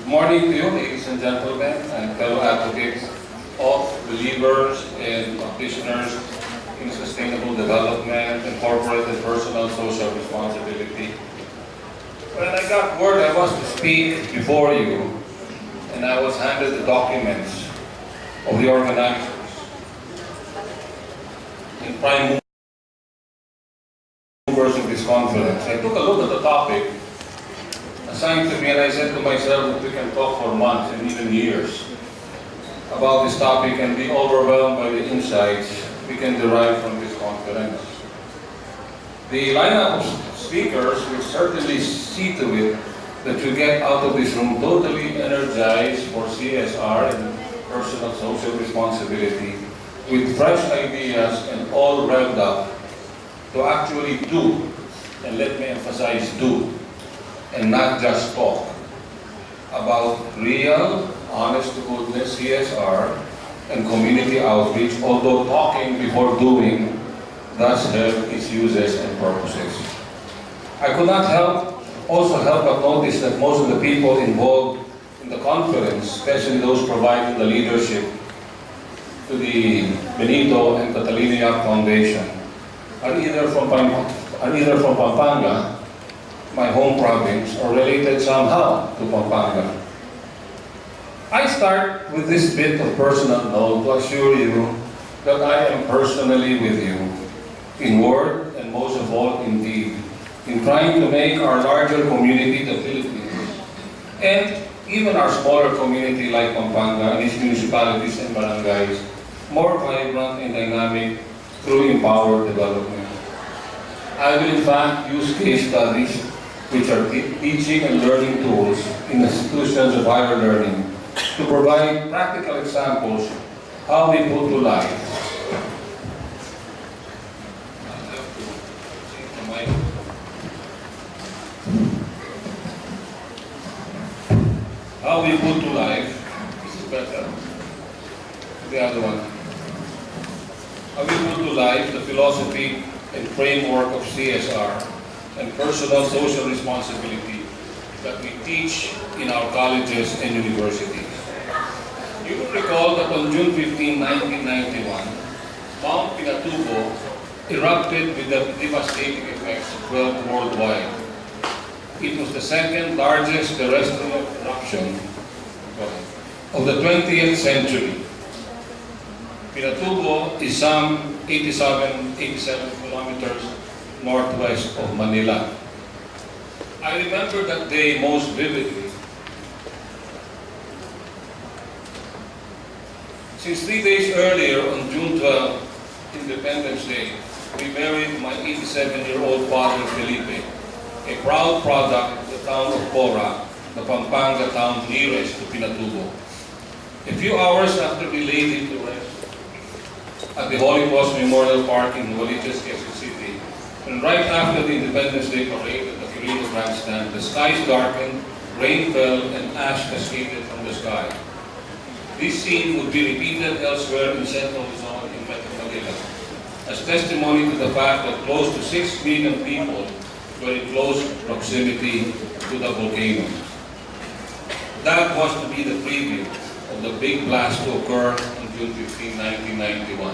Morning to you, ladies and gentlemen, and fellow advocates of believers and practitioners in sustainable development and corporate and personal social responsibility. When I got word I was to speak before you, and I was handed the documents of the organizers and prime movers of this conference, I took a look at the topic assigned to me, and I said to myself that we can talk for months and even years about this topic and be overwhelmed by the insights we can derive from this conference. The lineup of speakers will certainly see to it that you get out of this room totally energized for CSR and personal social responsibility with fresh ideas and all revved up to actually do, and let me emphasize do, and not just talk about real, honest-to-goodness CSR and community outreach, although talking before doing does have its uses and purposes. I could not also help but notice that most of the people involved in the conference, especially those providing the leadership to the Benito and Catalina Yap Foundation, are either from Pampanga, my home province, or related somehow to Pampanga. I start with this bit of personal note to assure you that I am personally with you, in word and most of all in deed, in trying to make our larger community, the Philippines, and even our smaller community like Pampanga and its municipalities and barangays, more vibrant and dynamic through empowered development. I will in fact use case studies which are teaching and learning tools in institutions of higher learning to provide practical examples how we put to life this is better, the other one, how we put to life the philosophy and framework of CSR and personal social responsibility that we teach in our colleges and universities. You will recall that on June 15, 1991, Mount Pinatubo erupted with the devastating effects felt worldwide. It was the second largest terrestrial eruption of the 20th century. Pinatubo is some 87 kilometers northwest of Manila. I remember that day most vividly. Since 3 days earlier, on June 12, Independence Day, we buried my 87-year-old father, Felipe, a proud product of the town of Cora, the Pampanga town nearest to Pinatubo. A few hours after we laid him to rest at the Holy Cross Memorial Park in Nuevaliches, Quezon City, and right after the Independence Day parade at the Quirino Grandstand, the skies darkened, rain fell, and ash cascaded from the sky. This scene would be repeated elsewhere in Central Luzon in Metro Manila, as testimony to the fact that close to 6 million people were in close proximity to the volcano. That was to be the preview of the big blast to occur on June 15, 1991.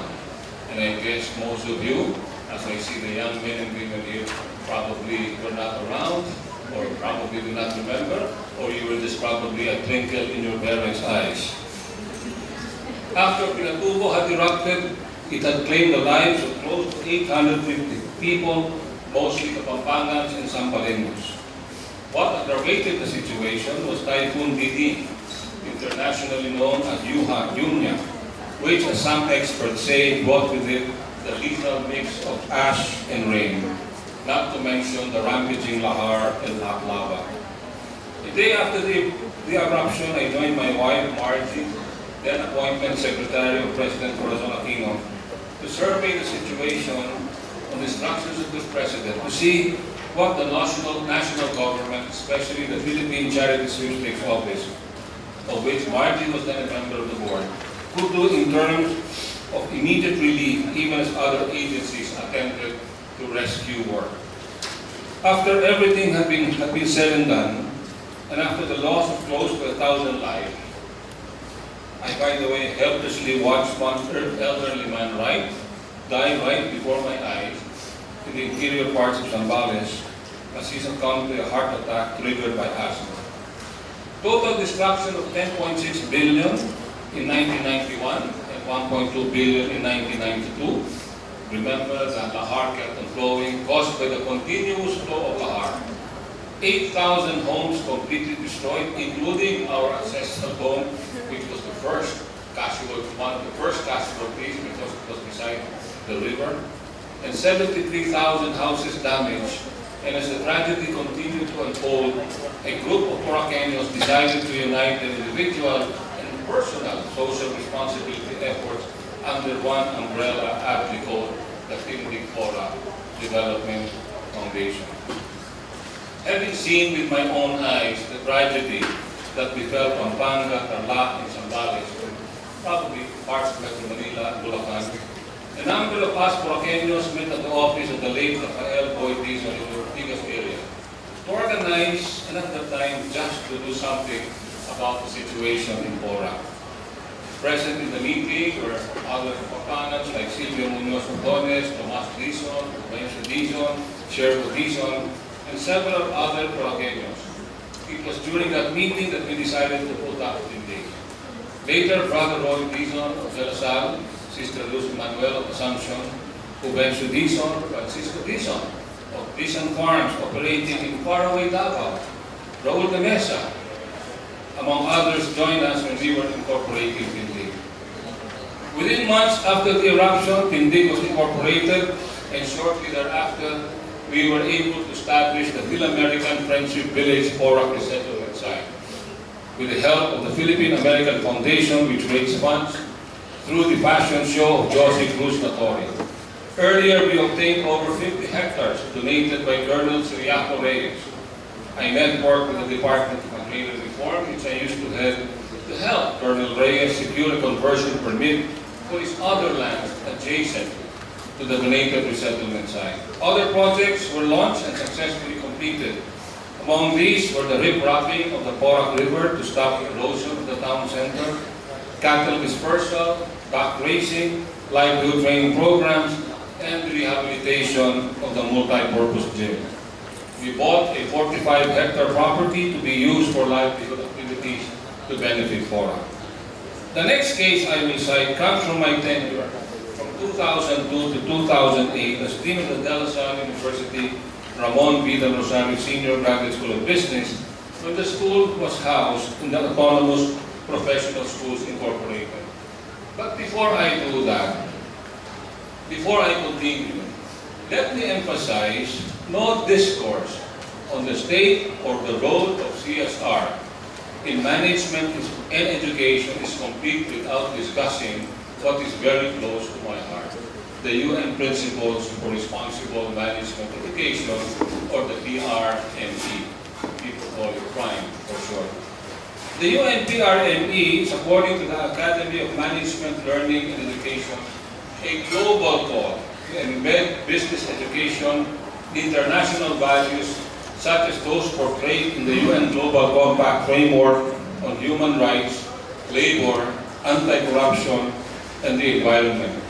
And I guess most of you, as I see the young men and women here, probably were not around, or probably do not remember, or you were just probably a twinkle in your parents' eyes. After Pinatubo had erupted, it had claimed the lives of close to 850 people, mostly Kapampangans and Sampaleños. What aggravated the situation was Typhoon Didi, internationally known as Yunya, which, as some experts say, brought with it the lethal mix of ash and rain, not to mention the rampaging lahar and hot lava. The day after the eruption, I joined my wife, Margie, then appointment secretary of President Corazon Aquino, to survey the situation on the instructions of the President to see what the national government, especially the Philippine Charity Sweepstakes Office, of which Margie was then a member of the board, could do in terms of immediate relief, even as other agencies attempted to rescue work. After everything had been said and done, And after the loss of close to 1,000 lives, I, by the way, helplessly watched one elderly man die right before my eyes in the interior parts of Zambales as he succumbed to a heart attack triggered by asthma. Total destruction of 10.6 billion in 1991 and 1.2 billion in 1992. Remember that lahar kept on flowing, caused by the continuous flow of lahar. 8,000 homes completely destroyed, including our ancestral home, which was the first one of the first casualties because it was beside the river, and 73,000 houses damaged. And as the tragedy continued to unfold, a group of Poraqueños decided to unite their individual and personal social responsibility efforts under one umbrella aptly called the Tindig Pora Development Foundation. Having seen with my own eyes the tragedy that befell Pampanga, Tarlac, and Zambales, probably parts of Metro Manila, Bulacan, a number of us Poraqueños met at the office of the late Rafael Boy Dizon in the Ortigas area to organize, and at that time, just to do something about the situation in Pora. Present in the meeting were other Papanans like Silvio Munoz Montones, Tomas Dizon, Benzo Dizon, Sherbo Dizon, and several other Poraqueños. It was during that meeting that we decided to put up Tindig. Later, Brother Roy Dizon of De La Salle, Sister Luz Manuel of Assumption, Benzo Dizon, Francisco Dizon of Dizon Farms operating in faraway Davao, Raul de Mesa, among others, joined us when we were incorporating Tindig. Within months after the eruption, Tindig was incorporated, and shortly thereafter, we were able to establish the Phil-American Friendship Village Pora Resettlement Site. With the help of the Philippine-American Foundation, which raised funds through the fashion show of Josie Cruz Natori. Earlier, we obtained over 50 hectares donated by Colonel Siriaco Reyes. I networked with the Department of Agrarian Reform, which I used to head, to help Colonel Reyes secure a conversion permit for his other lands adjacent to the donated resettlement site. Other projects were launched and successfully completed. Among these were the riprapping of the Porac River to stop erosion of the town center, cattle dispersal, duck racing, livelihood training programs, and the rehabilitation of the multi-purpose gym. We bought a 45-hectare property to be used for livelihood activities to benefit Porac. The next case I will cite comes from my tenure from 2002 to 2008 as Dean of the De La Salle University Ramon V. Del Rosario Senior Graduate School of Business, when the school was housed in the Autonomous Professional Schools Incorporated. But before I do that, before I continue, let me emphasize no discourse on the state or the role of CSR in management and education is complete without discussing what is very close to my heart, the UN Principles for Responsible Management Education, or the PRME. People call it PRIME for short. The UN PRME is, according to the Academy of Management, Learning and Education, a global call to embed business education in international values such as those portrayed in the UN Global Compact Framework on human rights, labor, anti-corruption, and the environment.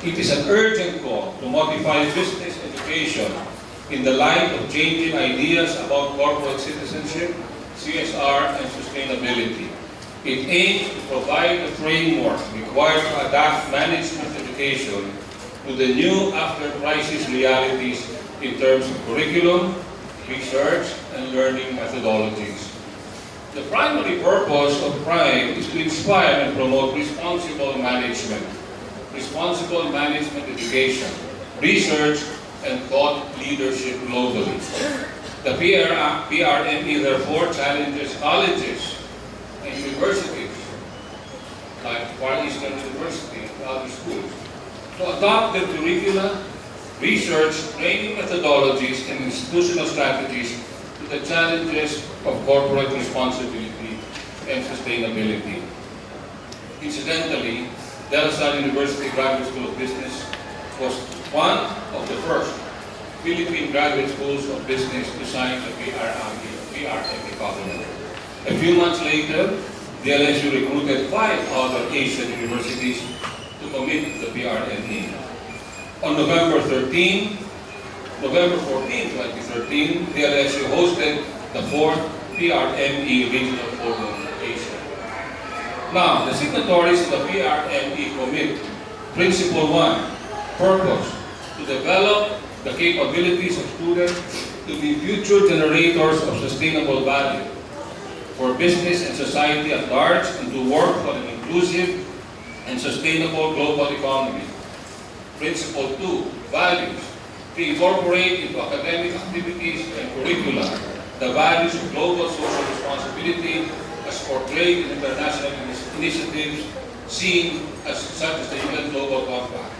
It is an urgent call to modify business education in the light of changing ideas about corporate citizenship, CSR, and sustainability. It aims to provide a framework required to adapt management education to the new after-crisis realities in terms of curriculum, research, and learning methodologies. The primary purpose of PRIME is to inspire and promote responsible management education, research, and thought leadership globally. The PRME therefore challenges colleges and universities, like Far Eastern University and other schools, to adopt their curricula, research, training methodologies, and institutional strategies to the challenges of corporate responsibility and sustainability. Incidentally, De La Salle University Graduate School of Business was one of the first Philippine graduate schools of business to sign the PRME PRME covenant. A few months later, the LSU recruited 5 other Asian universities to commit to the PRME. On November 14, 2013, the LSU hosted the 4th PRME Regional Forum of Asia. Now, the signatories of the PRME commit Principle 1, purpose, to develop the capabilities of students to be future generators of sustainable value for business and society at large, and to work for an inclusive and sustainable global economy. Principle 2, values, to incorporate into academic activities and curricula the values of global social responsibility as portrayed in international initiatives seen as such as the UN Global Compact.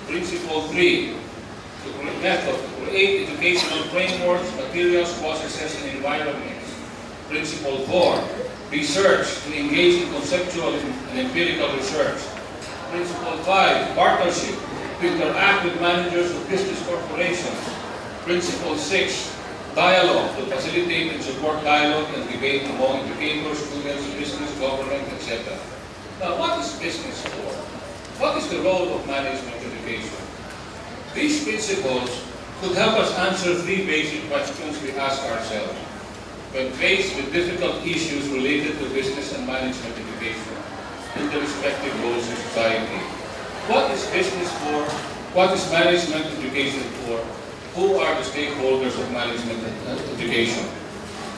Principle 3, method, to create educational frameworks, materials, processes, and environments. Principle 4, research, to engage in conceptual and empirical research. Principle 5, partnership, to interact with managers of business corporations. Principle 6, dialogue, to facilitate and support dialogue and debate among educators, students, business, government, etc. Now, what is business for? What is the role of management education? These principles could help us answer 3 basic questions we ask ourselves when faced with difficult issues related to business and management education in the respective roles in society. What is business for? What is management education for? Who are the stakeholders of management education?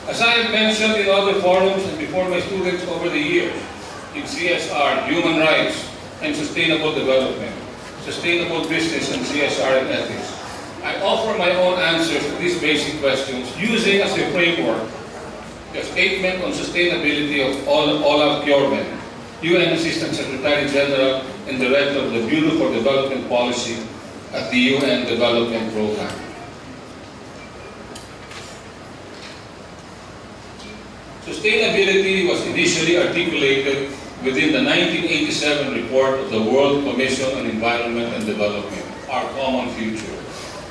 As I have mentioned in other forums and before my students over the years, in CSR, human rights and sustainable development, sustainable business and CSR and ethics, I offer my own answers to these basic questions using as a framework the statement on sustainability of Olaf Bjorkman, UN Assistant Secretary General and Director of the Bureau for Development Policy at the UN Development Program. Sustainability was initially articulated within the 1987 report of the World Commission on Environment and Development, Our Common Future.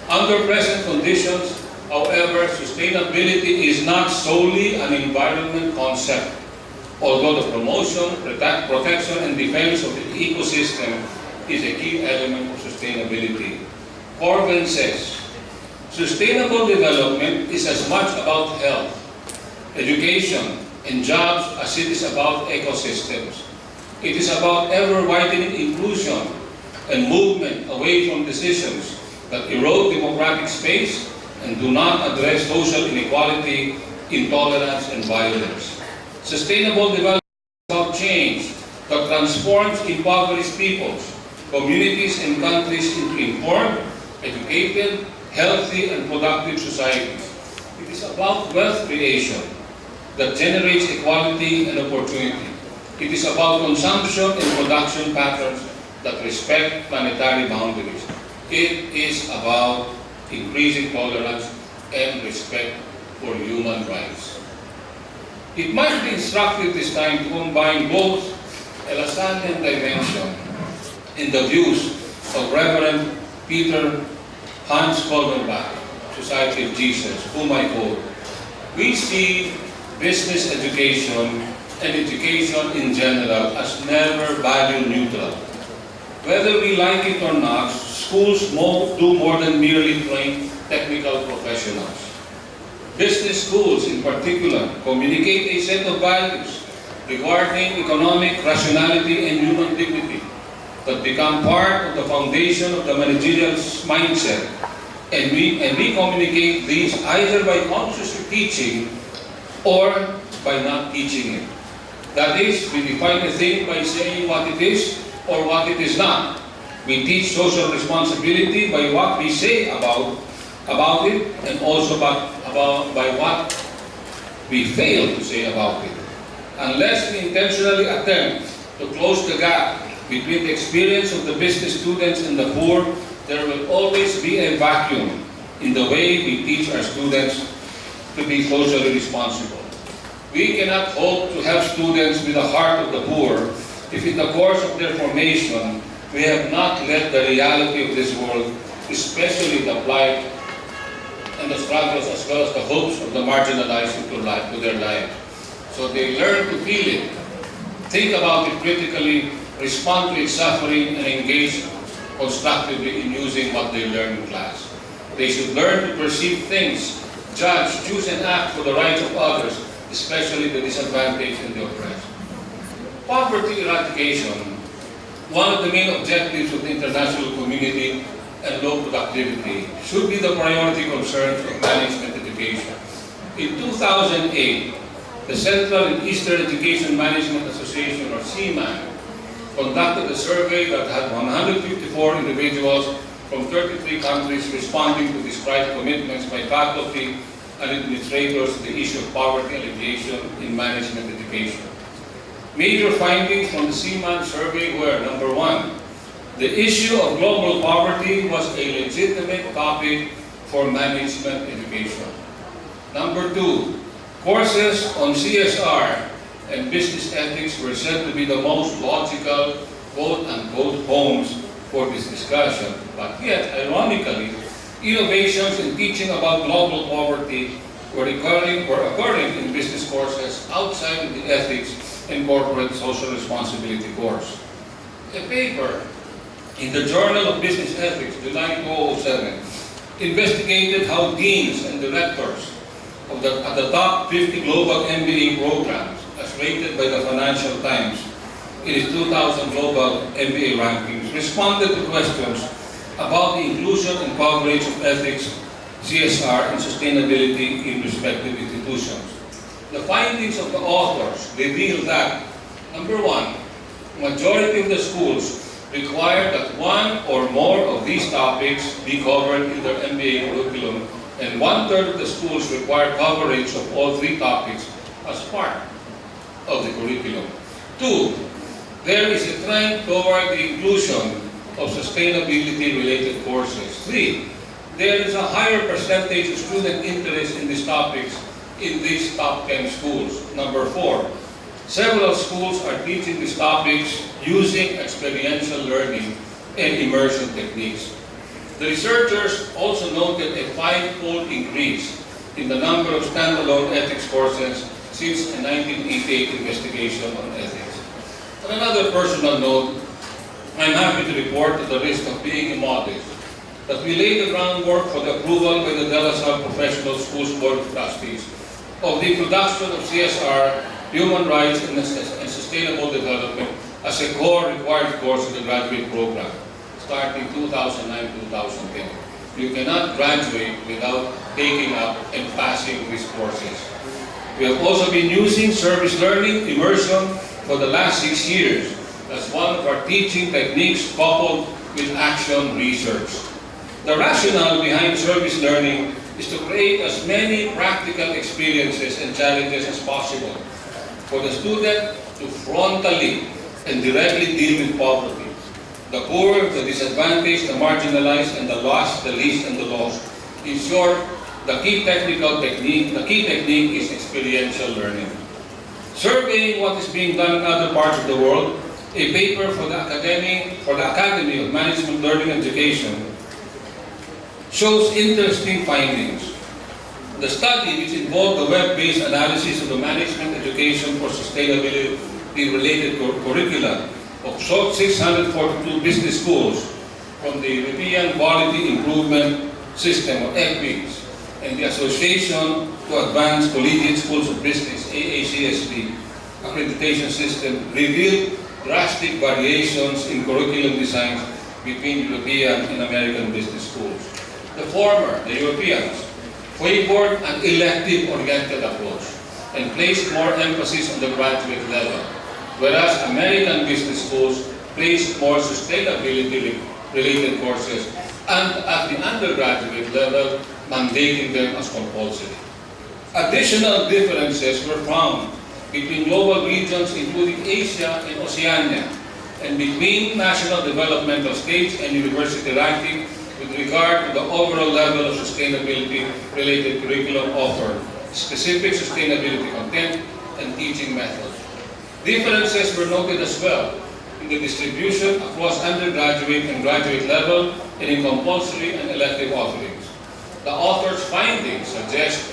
Under present conditions, however, sustainability is not solely an environment concept, although the promotion, protection, and defense of the ecosystem is a key element of sustainability. Corbin says, sustainable development is as much about health, education, and jobs as it is about ecosystems. It is about ever-widening inclusion and movement away from decisions that erode democratic space and do not address social inequality, intolerance, and violence. Sustainable development is about change that transforms impoverished peoples, communities, and countries into informed, educated, healthy, and productive societies. It is about wealth creation that generates equality and opportunity. It is about consumption and production patterns that respect planetary boundaries. It is about increasing tolerance and respect for human rights. It might be instructive this time to combine both a Lassallean dimension in the views of Reverend Peter Hans Kolbenbach, Society of Jesus, whom I quote. We see business education and education in general as never value neutral. Whether we like it or not, schools do more than merely train technical professionals. Business schools in particular communicate a set of values regarding economic rationality and human dignity that become part of the foundation of the managerial mindset, and we communicate these either by consciously teaching or by not teaching it. That is, we define a thing by saying what it is or what it is not. We teach social responsibility by what we say about it, and also by what we fail to say about it. Unless we intentionally attempt to close the gap between the experience of the business students and the poor, there will always be a vacuum in the way we teach our students to be socially responsible. We cannot hope to have students with the heart of the poor if in the course of their formation we have not let the reality of this world, especially the plight and the struggles as well as the hopes of the marginalized to their lives. So they learn to feel it, think about it critically, respond to its suffering, and engage constructively in using what they learn in class. They should learn to perceive things, judge, choose, and act for the rights of others, especially the disadvantaged and the oppressed. Poverty eradication, one of the main objectives of the international community and low productivity, should be the priority concerns of management education. In 2008, the Central and Eastern Education Management Association, or CMAN, conducted a survey that had 154 individuals from 33 countries responding to described commitments by faculty and administrators to the issue of poverty alleviation in management education. Major findings from the CMAN survey were, number one, the issue of global poverty was a legitimate topic for management education. Number two, courses on CSR and business ethics were said to be the most logical, quote-unquote, homes for this discussion. But yet, ironically, innovations in teaching about global poverty were occurring in business courses outside of the ethics and corporate social responsibility course. A paper in the Journal of Business Ethics, July 2007, investigated how deans and directors of the top 50 global MBA programs, as rated by the Financial Times in its 2000 global MBA rankings, responded to questions about the inclusion and coverage of ethics, CSR, and sustainability in respective institutions. The findings of the authors reveal that, number one, majority of the schools require that one or more of these topics be covered in their MBA curriculum, and 1/3 of the schools require coverage of all three topics as part of the curriculum. Two, there is a trend toward the inclusion of sustainability-related courses. Three, there is a higher percentage of student interest in these topics in these top 10 schools. Number four, several schools are teaching these topics using experiential learning and immersion techniques. The researchers also noted a 5-fold increase in the number of standalone ethics courses since a 1988 investigation on ethics. On another personal note, I'm happy to report, at the risk of being immodest, that we laid the groundwork for the approval by the De La Salle Professional Schools Board of Trustees of the introduction of CSR, human rights, and sustainable development as a core required course in the graduate program, starting 2009-2010. You cannot graduate without taking up and passing these courses. We have also been using service learning immersion for the last 6 years as one of our teaching techniques coupled with action research. The rationale behind service learning is to create as many practical experiences and challenges as possible for the student to frontally and directly deal with poverty, the poor, the disadvantaged, the marginalized, and the lost, the least, and the lost. In short, the key technique is experiential learning. Surveying what is being done in other parts of the world, a paper for the Academy of Management Learning and Education shows interesting findings. The study, which involved the web-based analysis of the management education for sustainability-related curricula of 642 business schools from the European Quality Improvement System, or EQUIS, and the Association to Advance Collegiate Schools of Business, AACSB, accreditation system, revealed drastic variations in curriculum designs between European and American business schools. The former, the Europeans, favored an elective-oriented approach and placed more emphasis on the graduate level, whereas American business schools placed more sustainability-related courses and at the undergraduate level, mandating them as compulsory. Additional differences were found between global regions including Asia and Oceania, and between national developmental stage and university ranking with regard to the overall level of sustainability-related curriculum offered, specific sustainability content, and teaching methods. Differences were noted as well in the distribution across undergraduate and graduate level and in compulsory and elective offerings. The author's findings suggest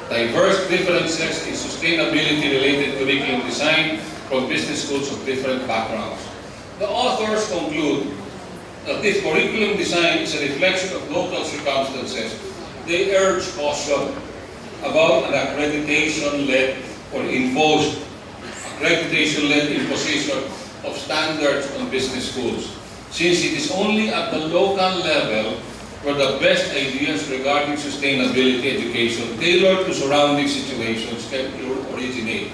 diverse differences in sustainability-related curriculum design from business schools of different backgrounds. The authors conclude that if curriculum design is a reflection of local circumstances, they urge caution about an accreditation-led or imposed accreditation-led imposition of standards on business schools, since it is only at the local level where the best ideas regarding sustainability education tailored to surrounding situations can originate.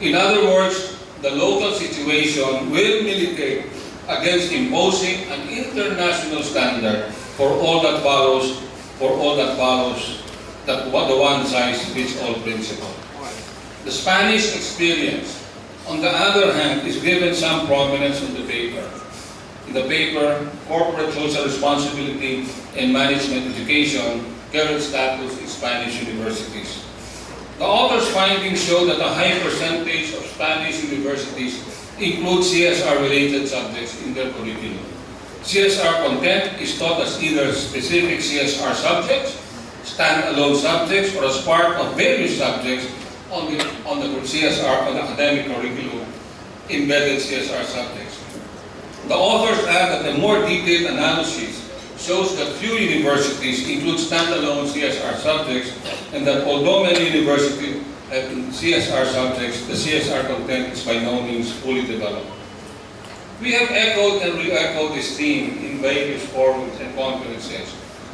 In other words, the local situation will militate against imposing an international standard for all that follows, that the one-size-fits-all principle. The Spanish experience, on the other hand, is given some prominence in the paper. In the paper, Corporate Social Responsibility and Management Education, Current Status in Spanish Universities. The author's findings show that a high percentage of Spanish universities include CSR-related subjects in their curriculum. CSR content is taught as either specific CSR subjects, standalone subjects, or as part of various subjects on the academic curriculum, embedded CSR subjects. The authors add that a more detailed analysis shows that few universities include standalone CSR subjects, and that although many universities have CSR subjects, the CSR content is by no means fully developed. We have echoed and re-echoed this theme in various forums and conferences.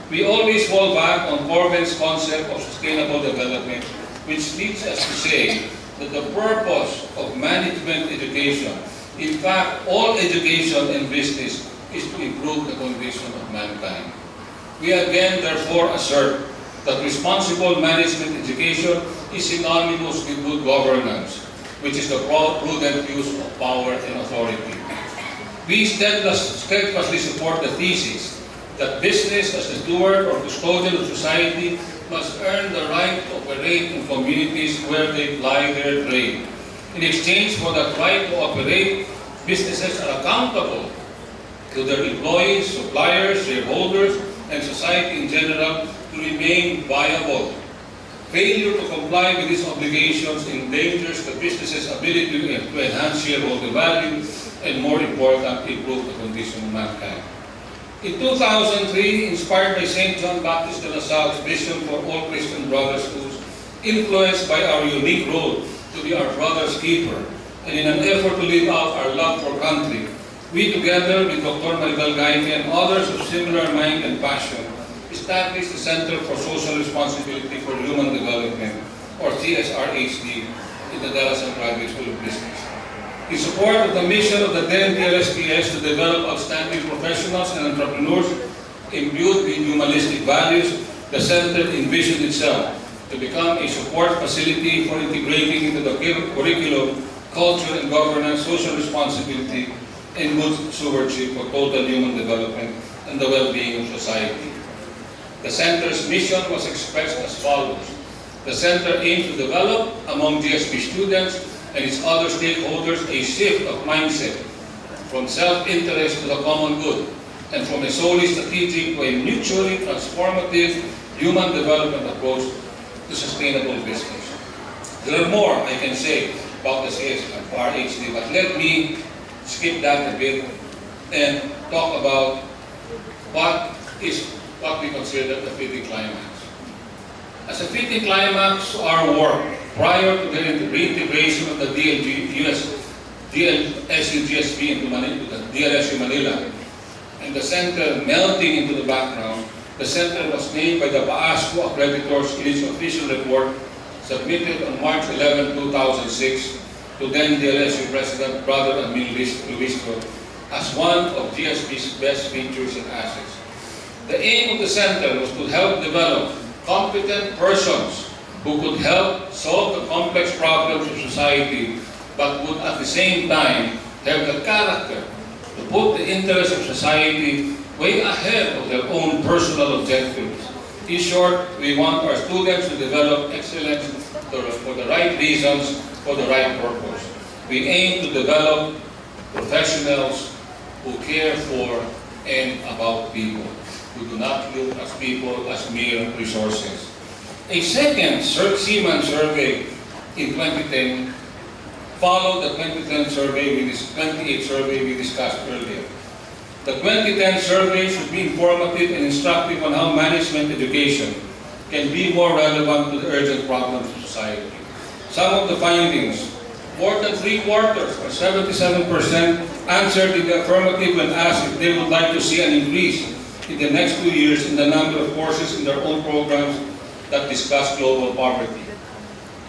We always fall back on Corbin's concept of sustainable development, which leads us to say that the purpose of management education, in fact, all education and business, is to improve the condition of mankind. We again therefore assert that responsible management education is synonymous with good governance, which is the prudent use of power and authority. We steadfastly support the thesis that business as a steward or custodian of society must earn the right to operate in communities where they ply their trade. In exchange for that right to operate, businesses are accountable to their employees, suppliers, shareholders, and society in general to remain viable. Failure to comply with these obligations endangers the business's ability to enhance shareholder value and, more important, improve the condition of mankind. In 2003, inspired by St. John Baptist de La Salle's vision for all Christian brother schools, influenced by our unique role to be our brother's keeper, and in an effort to live out our love for country, we, together with Dr. Maribel Gaite and others of similar mind and passion, established the Center for Social Responsibility for Human Development, or CSRHD, in the De La Salle Graduate School of Business. In support of the mission of the then DLSPS to develop outstanding professionals and entrepreneurs imbued with humanistic values, the Center envisioned itself to become a support facility for integrating into the curriculum culture and governance, social responsibility, and good stewardship for total human development and the well-being of society. The Center's mission was expressed as follows. The Center aims to develop among GSP students and its other stakeholders a shift of mindset from self-interest to the common good, and from a solely strategic to a mutually transformative human development approach to sustainable business. There are more I can say about the CSRHD, but let me skip that a bit and talk about what we consider a fitting climax. As a fitting climax to our work, prior to the reintegration of the DLSU-GSP into the DLSU Manila, and the Center melting into the background, the Center was named by the PAASCO accreditors in its official report submitted on March 11, 2006 to then DLSU President Brother Admin Luisco as one of GSP's best features and assets. The aim of the Center was to help develop competent persons who could help solve the complex problems of society, but would at the same time have the character to put the interests of society way ahead of their own personal objectives. In short, we want our students to develop excellence for the right reasons, for the right purpose. We aim to develop professionals who care for and about people. who do not look at people as mere resources. A second Seaman survey in 2010 followed the 2010 survey, 28 survey we discussed earlier. The 2010 survey should be informative and instructive on how management education can be more relevant to the urgent problems of society. Some of the findings: more than 3/4, or 77%, answered in the affirmative when asked if they would like to see an increase in the next 2 years in the number of courses in their own programs that discuss global poverty.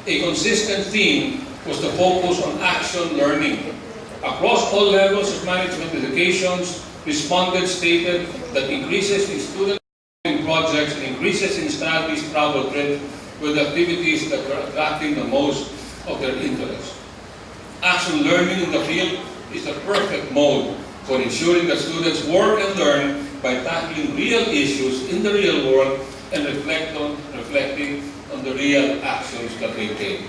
A consistent theme was the focus on action learning. Across all levels of management educations, respondents stated that increases in student projects and increases in established travel trips were the activities that were attracting the most of their interest. Action learning in the field is the perfect mode for ensuring that students work and learn by tackling real issues in the real world and reflecting on the real actions that they take.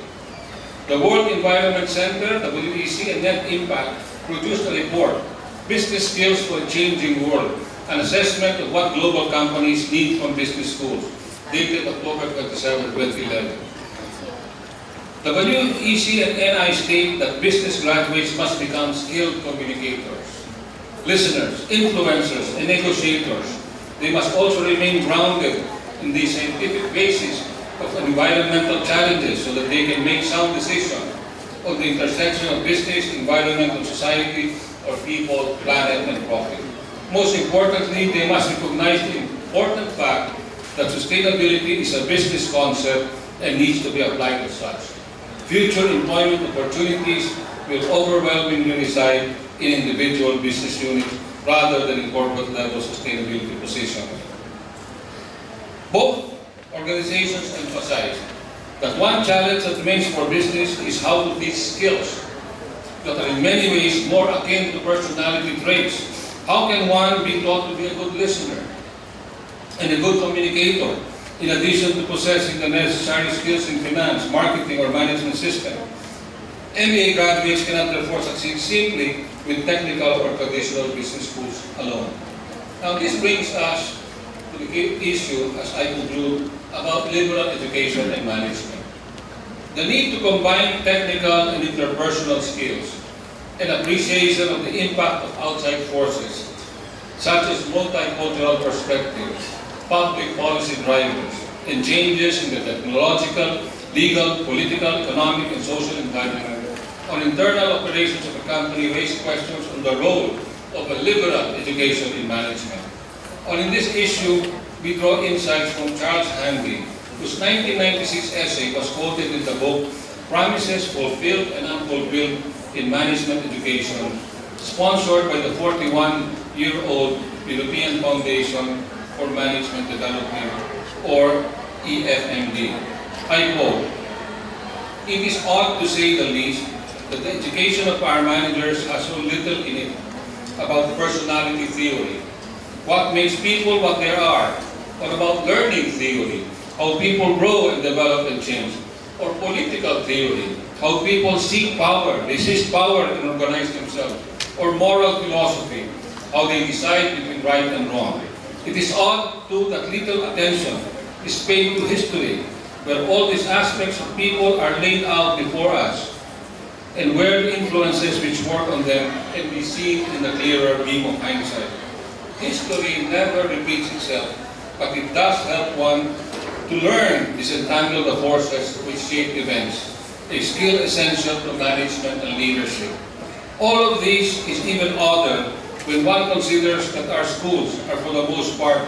The World Environment Center, WEC, and Net Impact produced a report, Business Skills for a Changing World, an assessment of what global companies need from business schools, dated October 27, 2011. WEC and NI state that business graduates must become skilled communicators, listeners, influencers, and negotiators. They must also remain grounded in the scientific basis of environmental challenges so that they can make sound decisions on the intersection of business, environment, and society, or people, planet, and profit. Most importantly, they must recognize the important fact that sustainability is a business concept and needs to be applied as such. Future employment opportunities will overwhelmingly reside in individual business units rather than in corporate level sustainability positions. Both organizations emphasize that one challenge that remains for business is how to teach skills that are in many ways more akin to personality traits. How can one be taught to be a good listener and a good communicator, in addition to possessing the necessary skills in finance, marketing, or management system? MBA graduates cannot therefore succeed simply with technical or traditional business schools alone. Now this brings us to the issue, as I conclude, about liberal education and management. The need to combine technical and interpersonal skills and appreciation of the impact of outside forces, such as multicultural perspectives, public policy drivers, and changes in the technological, legal, political, economic, and social environment on internal operations of a company raise questions on the role of a liberal education in management. In this issue, we draw insights from Charles Handy, whose 1996 essay was quoted in the book Promises Fulfilled and Unfulfilled in Management Education, sponsored by the 41-year-old European Foundation for Management Development, or EFMD. I quote, "It is odd to say the least that the education of our managers has so little in it about personality theory, what makes people what they are, or about learning theory, how people grow and develop and change, or political theory, how people seek power, resist power, and organize themselves, or moral philosophy, how they decide between right and wrong. It is odd, too, that little attention is paid to history, where all these aspects of people are laid out before us, and where the influences which work on them can be seen in the clearer beam of hindsight. History never repeats itself, but it does help one to learn, disentangle the forces which shape events, a skill essential to management and leadership. All of this is even odder when one considers that our schools are for the most part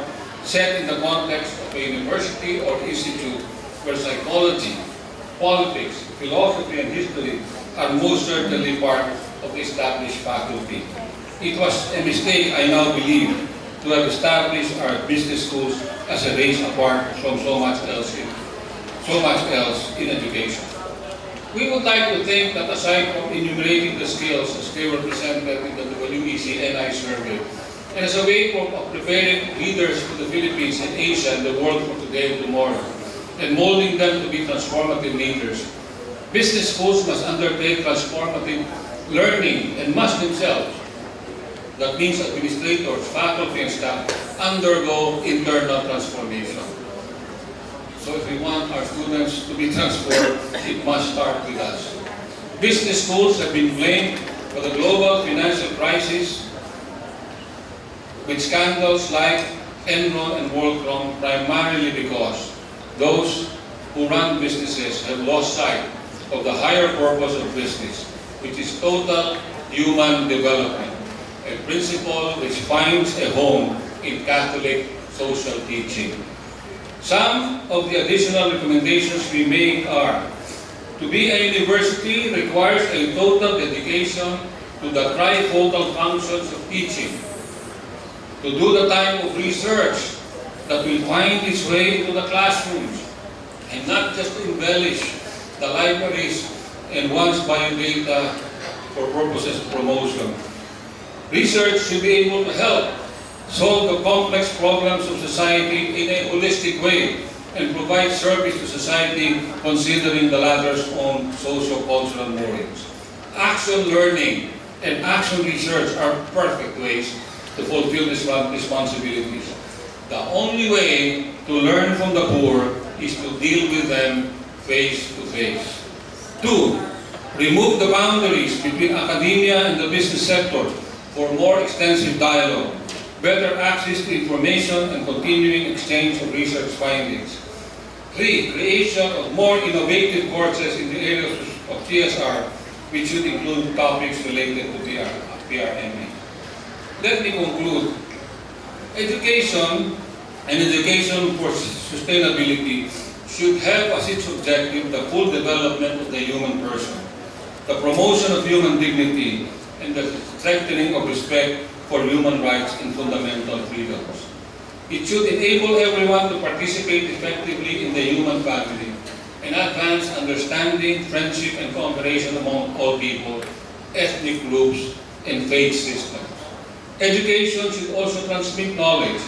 set in the context of a university or institute where psychology, politics, philosophy, and history are most certainly part of the established faculty. It was a mistake, I now believe, to have established our business schools as a race apart from so much else in education. We would like to think that aside from enumerating the skills as they were presented in the WEC-NI survey, and as a way of preparing leaders for the Philippines and Asia and the world for today and tomorrow, and molding them to be transformative leaders, business schools must undertake transformative learning and must themselves, that means administrators, faculty, and staff, undergo internal transformation. So if we want our students to be transformed, it must start with us. Business schools have been blamed for the global financial crisis with scandals like Enron and WorldCom, primarily because those who run businesses have lost sight of the higher purpose of business, which is total human development, a principle which finds a home in Catholic social teaching. Some of the additional recommendations we make are: to be a university requires a total dedication to the trifocal functions of teaching, to do the type of research that will find its way into the classrooms, and not just to embellish the libraries and one's biodata for purposes of promotion. Research should be able to help solve the complex problems of society in a holistic way and provide service to society considering the latter's own socio-cultural moorings. Action learning and action research are perfect ways to fulfill these responsibilities. The only way to learn from the poor is to deal with them face to face. 2. Remove the boundaries between academia and the business sector for more extensive dialogue, better access to information, and continuing exchange of research findings. 3. Creation of more innovative courses in the areas of CSR, which should include topics related to PRMA. Let me conclude. Education and education for sustainability should have as its objective the full development of the human person, the promotion of human dignity, and the strengthening of respect for human rights and fundamental freedoms. It should enable everyone to participate effectively in the human family and advance understanding, friendship, and cooperation among all people, ethnic groups, and faith systems. Education should also transmit knowledge,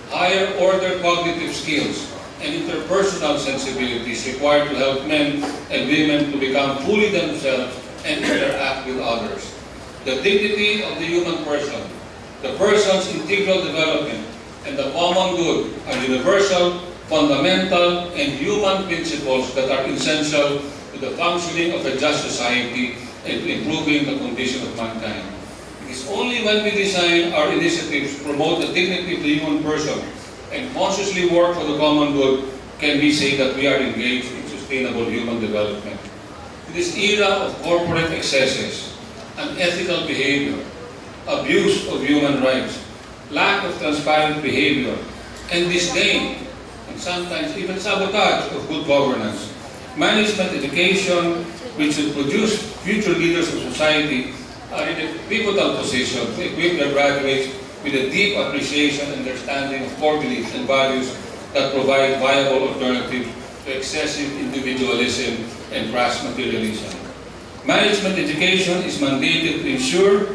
higher order cognitive skills, and interpersonal sensibilities required to help men and women to become fully themselves and interact with others. The dignity of the human person, the person's integral development, and the common good are universal, fundamental, and human principles that are essential to the functioning of a just society and to improving the condition of mankind. It is only when we design our initiatives to promote the dignity of the human person and consciously work for the common good can we say that we are engaged in sustainable human development. In this era of corporate excesses, unethical behavior, abuse of human rights, lack of transparent behavior, and disdain, and sometimes even sabotage of good governance, management education, which should produce future leaders of society, are in a pivotal position to equip their graduates with a deep appreciation and understanding of core beliefs and values that provide viable alternatives to excessive individualism and crass materialism. Management education is mandated to ensure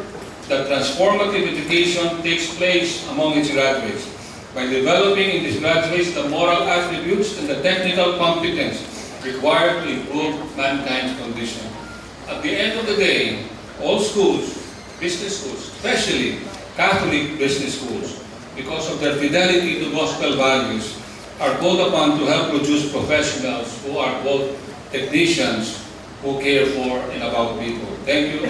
that transformative education takes place among its graduates by developing in these graduates the moral attributes and the technical competence required to improve mankind's condition. At the end of the day, all schools, business schools, especially Catholic business schools, because of their fidelity to gospel values, are called upon to help produce professionals who are both technicians who care for and about people. Thank you.